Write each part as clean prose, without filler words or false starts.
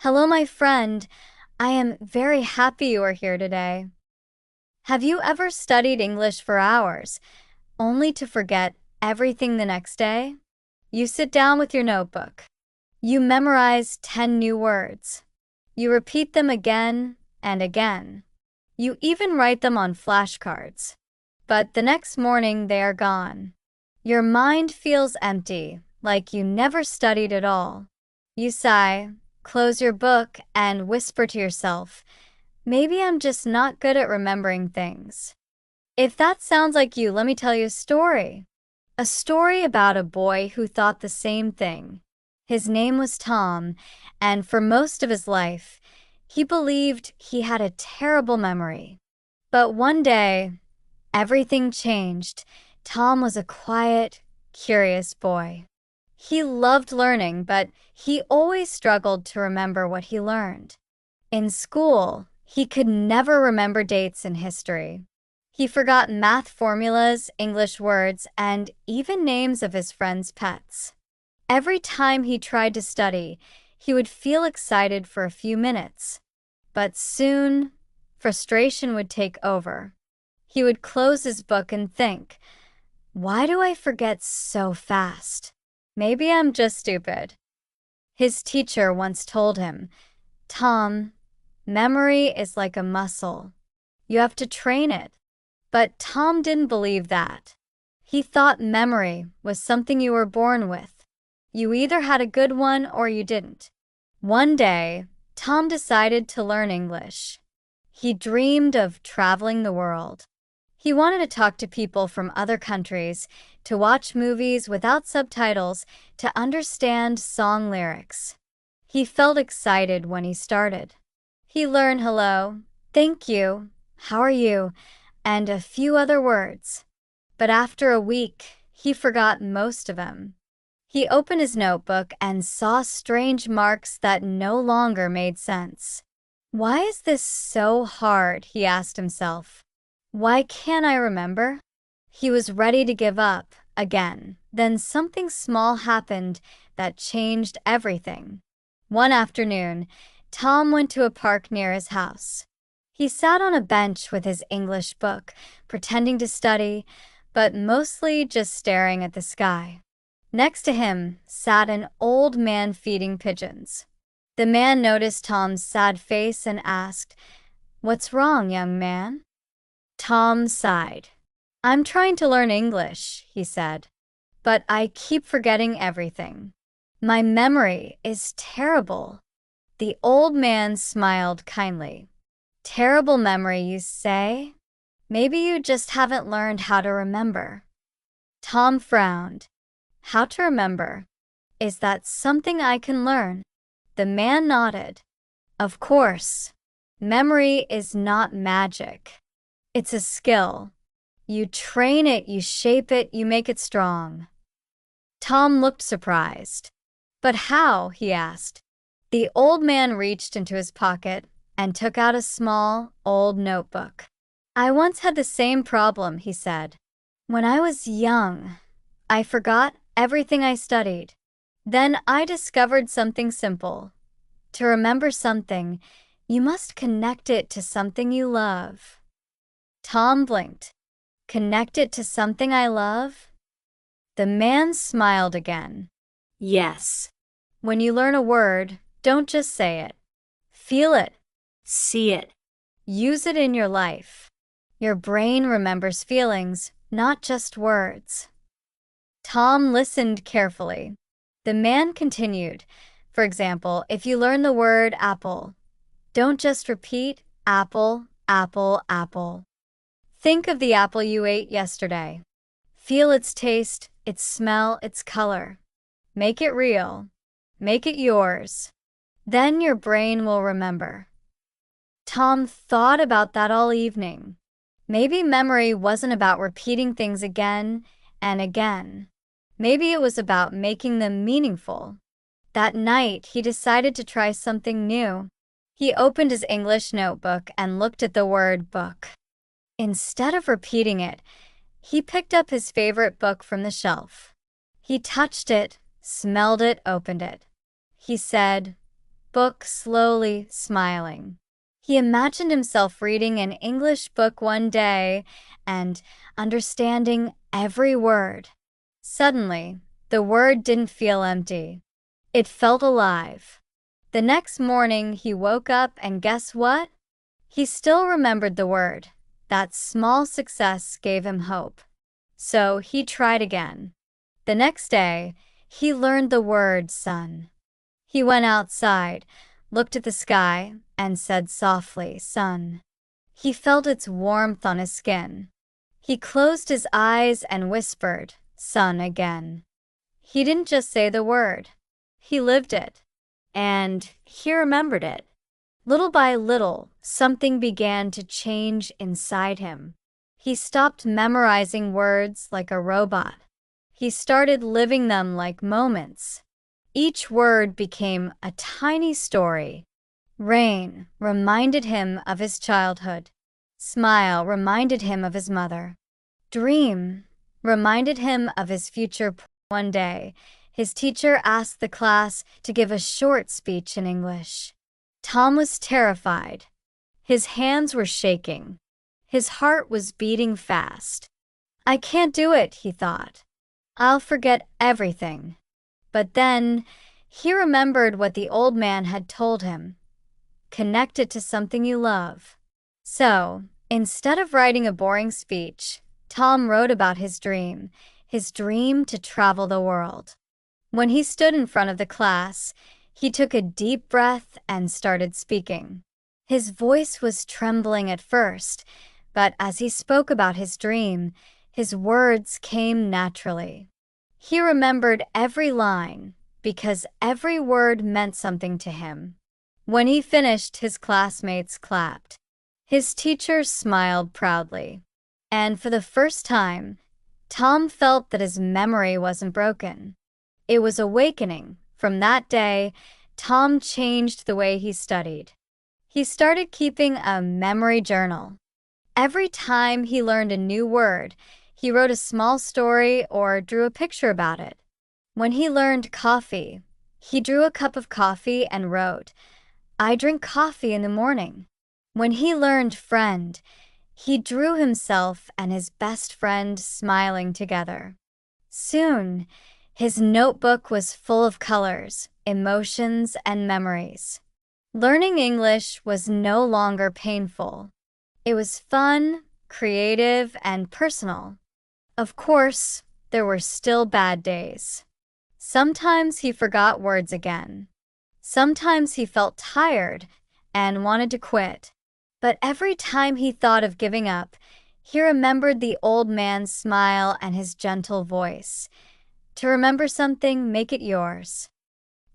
Hello, my friend. I am very happy you are here today. Have you ever studied English for hours, only to forget everything the next day? You sit down with your notebook. You memorize 10 new words. You repeat them again and again. You even write them on flashcards. But the next morning, they are gone. Your mind feels empty, like you never studied at all. You sigh, close your book, and whisper to yourself, maybe I'm just not good at remembering things. If that sounds like you, let me tell you a story. A story about a boy who thought the same thing. His name was Tom, and for most of his life, he believed he had a terrible memory. But one day, everything changed. Tom was a quiet, curious boy. He loved learning, but he always struggled to remember what he learned. In school, he could never remember dates in history. He forgot math formulas, English words, and even names of his friends' pets. Every time he tried to study, he would feel excited for a few minutes. But soon, frustration would take over. He would close his book and think, why do I forget so fast? Maybe I'm just stupid. His teacher once told him, Tom, memory is like a muscle. You have to train it. But Tom didn't believe that. He thought memory was something you were born with. You either had a good one or you didn't. One day, Tom decided to learn English. He dreamed of traveling the world. He wanted to talk to people from other countries, to watch movies without subtitles, to understand song lyrics. He felt excited when he started. He learned hello, thank you, how are you, and a few other words. But after a week, he forgot most of them. He opened his notebook and saw strange marks that no longer made sense. Why is this so hard? He asked himself. Why can't I remember? He was ready to give up again. Then something small happened that changed everything. One afternoon, Tom went to a park near his house. He sat on a bench with his English book, pretending to study, but mostly just staring at the sky. Next to him sat an old man feeding pigeons. The man noticed Tom's sad face and asked, "What's wrong, young man?" Tom sighed. "I'm trying to learn English," he said, "but I keep forgetting everything. My memory is terrible." The old man smiled kindly. "Terrible memory, you say? Maybe you just haven't learned how to remember." Tom frowned. "How to remember? Is that something I can learn?" The man nodded. "Of course. Memory is not magic. It's a skill. You train it, you shape it, you make it strong." Tom looked surprised. "But how?" he asked. The old man reached into his pocket and took out a small, old notebook. "I once had the same problem," he said. "When I was young, I forgot everything I studied. Then I discovered something simple. To remember something, you must connect it to something you love." Tom blinked. "Connect it to something I love?" The man smiled again. "Yes. When you learn a word, don't just say it. Feel it. See it. Use it in your life. Your brain remembers feelings, not just words." Tom listened carefully. The man continued. For example, if you learn the word apple, don't just repeat apple, apple, apple. Think of the apple you ate yesterday. Feel its taste, its smell, its color. Make it real. Make it yours. Then your brain will remember. Tom thought about that all evening. Maybe memory wasn't about repeating things again and again. Maybe it was about making them meaningful. That night, he decided to try something new. He opened his English notebook and looked at the word book. Instead of repeating it, he picked up his favorite book from the shelf. He touched it, smelled it, opened it. He said, book slowly, smiling. He imagined himself reading an English book one day and understanding every word. Suddenly, the word didn't feel empty. It felt alive. The next morning, he woke up and guess what? He still remembered the word. That small success gave him hope. So he tried again. The next day, he learned the word sun. He went outside, looked at the sky, and said softly, "Sun." He felt its warmth on his skin. He closed his eyes and whispered, "Sun" again. He didn't just say the word. He lived it. And he remembered it. Little by little, something began to change inside him. He stopped memorizing words like a robot. He started living them like moments. Each word became a tiny story. Rain reminded him of his childhood. Smile reminded him of his mother. Dream reminded him of his future. One day, his teacher asked the class to give a short speech in English. Tom was terrified. His hands were shaking. His heart was beating fast. "I can't do it," he thought. "I'll forget everything." But then, he remembered what the old man had told him. Connect it to something you love. So, instead of writing a boring speech, Tom wrote about his dream to travel the world. When he stood in front of the class, he took a deep breath and started speaking. His voice was trembling at first, but as he spoke about his dream, his words came naturally. He remembered every line because every word meant something to him. When he finished, his classmates clapped. His teachers smiled proudly. And for the first time, Tom felt that his memory wasn't broken. It was awakening. From that day, Tom changed the way he studied. He started keeping a memory journal. Every time he learned a new word, he wrote a small story or drew a picture about it. When he learned coffee, he drew a cup of coffee and wrote, "I drink coffee in the morning." When he learned friend, he drew himself and his best friend smiling together. Soon, his notebook was full of colors, emotions, and memories. Learning English was no longer painful. It was fun, creative, and personal. Of course, there were still bad days. Sometimes he forgot words again. Sometimes he felt tired and wanted to quit. But every time he thought of giving up, he remembered the old man's smile and his gentle voice. To remember something, make it yours.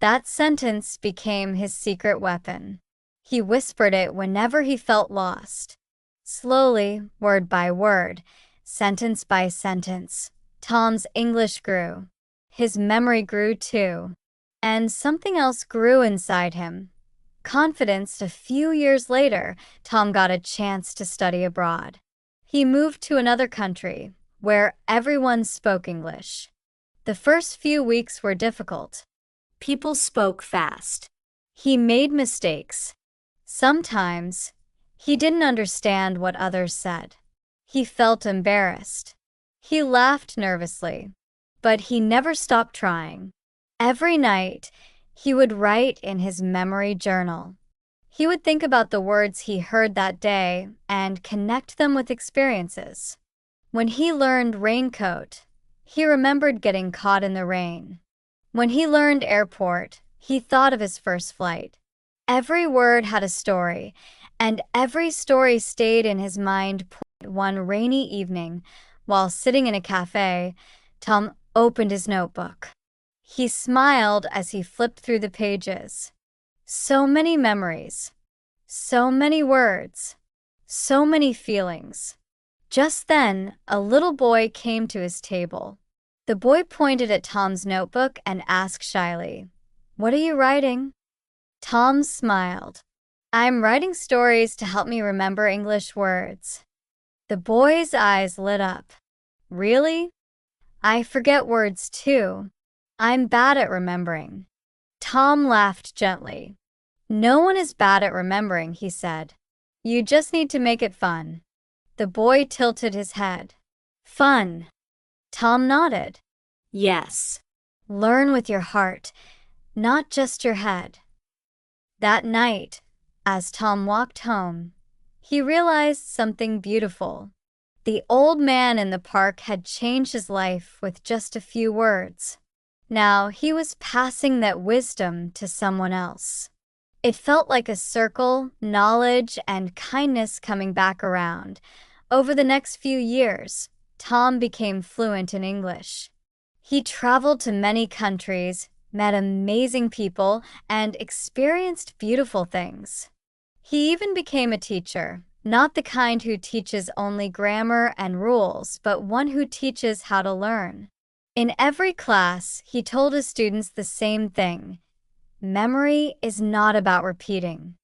That sentence became his secret weapon. He whispered it whenever he felt lost. Slowly, word by word, sentence by sentence, Tom's English grew. His memory grew too. And something else grew inside him. Confidence. A few years later, Tom got a chance to study abroad. He moved to another country where everyone spoke English. The first few weeks were difficult. People spoke fast. He made mistakes. Sometimes, he didn't understand what others said. He felt embarrassed. He laughed nervously, but he never stopped trying. Every night, he would write in his memory journal. He would think about the words he heard that day and connect them with experiences. When he learned raincoat, he remembered getting caught in the rain. When he learned airport, he thought of his first flight. Every word had a story, and every story stayed in his mind. One rainy evening, while sitting in a cafe, Tom opened his notebook. He smiled as he flipped through the pages. So many memories, so many words, so many feelings. Just then, a little boy came to his table. The boy pointed at Tom's notebook and asked shyly, "What are you writing?" Tom smiled. "I'm writing stories to help me remember English words." The boy's eyes lit up. "Really? I forget words too. I'm bad at remembering." Tom laughed gently. No one is bad at remembering, he said. You just need to make it fun. The boy tilted his head. Fun. Tom nodded. Yes. Learn with your heart, not just your head. That night, as Tom walked home, he realized something beautiful. The old man in the park had changed his life with just a few words. Now he was passing that wisdom to someone else. It felt like a circle, knowledge and kindness coming back around. Over the next few years, Tom became fluent in English. He traveled to many countries, met amazing people, and experienced beautiful things. He even became a teacher, not the kind who teaches only grammar and rules, but one who teaches how to learn. In every class, he told his students the same thing. Memory is not about repeating.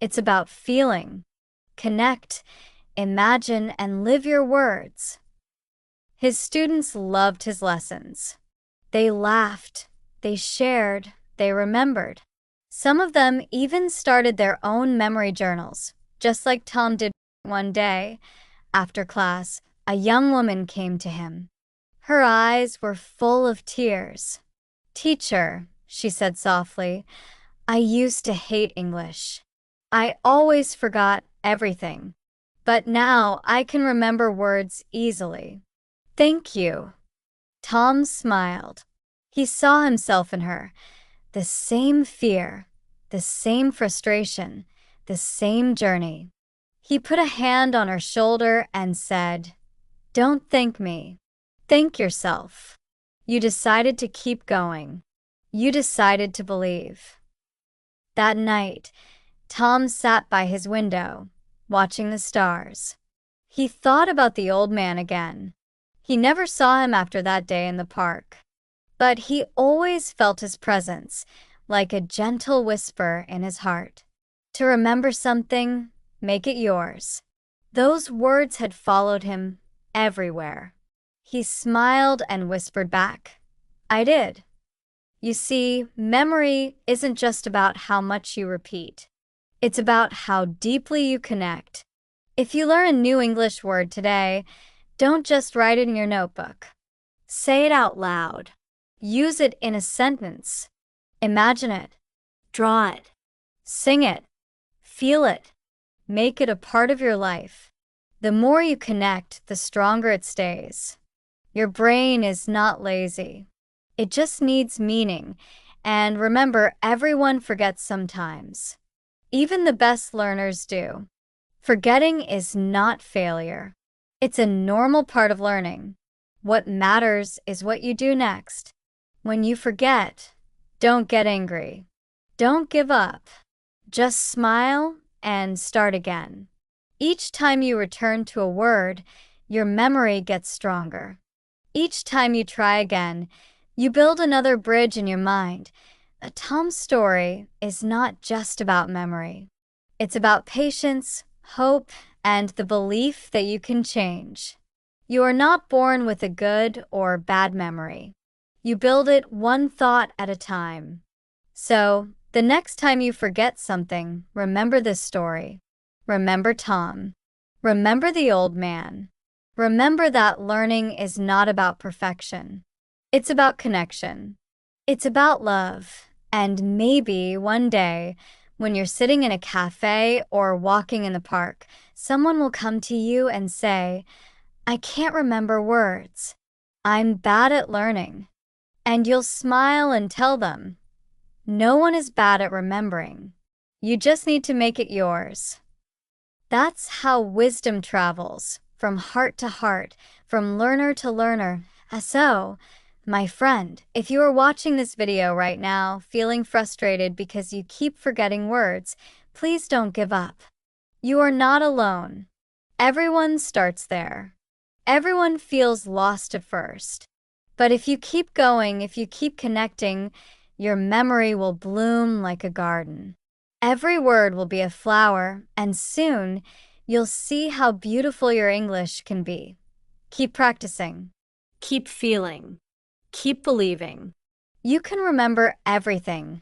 It's about feeling. Connect, imagine, and live your words. His students loved his lessons. They laughed, they shared, they remembered. Some of them even started their own memory journals, just like Tom did one day. After class, a young woman came to him. Her eyes were full of tears. "Teacher," she said softly, "I used to hate English. I always forgot everything. But now I can remember words easily. Thank you." Tom smiled. He saw himself in her. The same fear, the same frustration, the same journey. He put a hand on her shoulder and said, "Don't thank me. Thank yourself. You decided to keep going. You decided to believe." That night, Tom sat by his window, watching the stars. He thought about the old man again. He never saw him after that day in the park. But he always felt his presence, like a gentle whisper in his heart. To remember something, make it yours. Those words had followed him everywhere. He smiled and whispered back, "I did." You see, memory isn't just about how much you repeat. It's about how deeply you connect. If you learn a new English word today, don't just write it in your notebook. Say it out loud. Use it in a sentence. Imagine it. Draw it. Sing it. Feel it. Make it a part of your life. The more you connect, the stronger it stays. Your brain is not lazy. It just needs meaning. And remember, everyone forgets sometimes. Even the best learners do. Forgetting is not failure. It's a normal part of learning. What matters is what you do next. When you forget, don't get angry. Don't give up. Just smile and start again. Each time you return to a word, your memory gets stronger. Each time you try again, you build another bridge in your mind. Tom's story is not just about memory. It's about patience, hope, and the belief that you can change. You are not born with a good or bad memory. You build it one thought at a time. So, the next time you forget something, remember this story. Remember Tom. Remember the old man. Remember that learning is not about perfection. It's about connection. It's about love. And maybe one day, when you're sitting in a cafe or walking in the park, someone will come to you and say, "I can't remember words. I'm bad at learning." And you'll smile and tell them, "No one is bad at remembering. You just need to make it yours." That's how wisdom travels, from heart to heart, from learner to learner. So, my friend, if you are watching this video right now, feeling frustrated because you keep forgetting words, please don't give up. You are not alone. Everyone starts there. Everyone feels lost at first. But if you keep going, if you keep connecting, your memory will bloom like a garden. Every word will be a flower, and soon you'll see how beautiful your English can be. Keep practicing. Keep feeling. Keep believing. You can remember everything.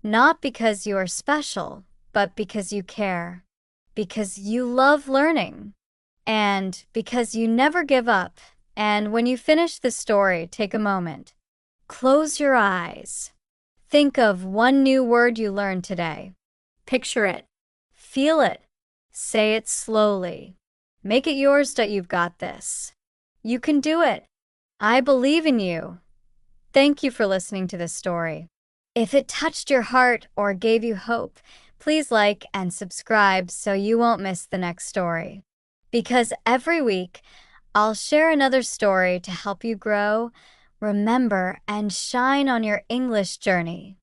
Not because you are special, but because you care. Because you love learning. And because you never give up. And when you finish the story, take a moment. Close your eyes. Think of one new word you learned today. Picture it. Feel it. Say it slowly. Make it yours that you've got this. You can do it. I believe in you. Thank you for listening to this story. If it touched your heart or gave you hope, please like and subscribe so you won't miss the next story. Because every week, I'll share another story to help you grow, remember, and shine on your English journey.